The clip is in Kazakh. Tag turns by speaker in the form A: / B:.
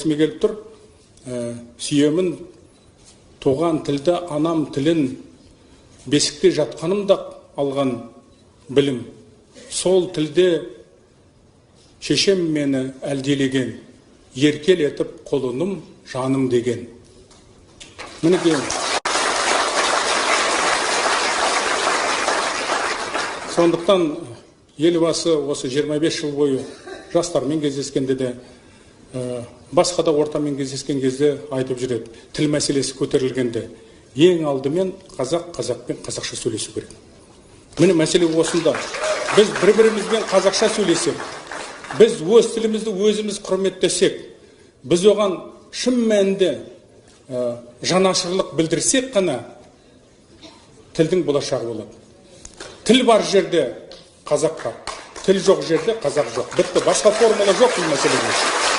A: есіме келіп тұр. Сүйемін туған тілді, анам тілін, бесікте жатқанымда алған білім. Сол тілде шешем мені әлдилеген, еркел етіп қолыным жаным деген. Мінеке, сондықтан елбасы осы 25 жыл бойы жастармен кездескенде де, басқа да ортамен кездескен кезде айтып жүреді. Тіл мәселесі көтерілгенде ең алдымен қазақпен қазақша сөйлесу керек. Міне мәселе осында. Біз бір-бірімізбен қазақша сөйлесек, біз өз тілімізді өзіміз құрметтесек, біз оған шын мәнінде жанашырлық білдірсек қана тілдің болашағы болады. Тіл бар жерде қазақ бар, тіл жоқ жерде қазақ жоқ. Бітті, басқа формула жоқ бұл мәселеде.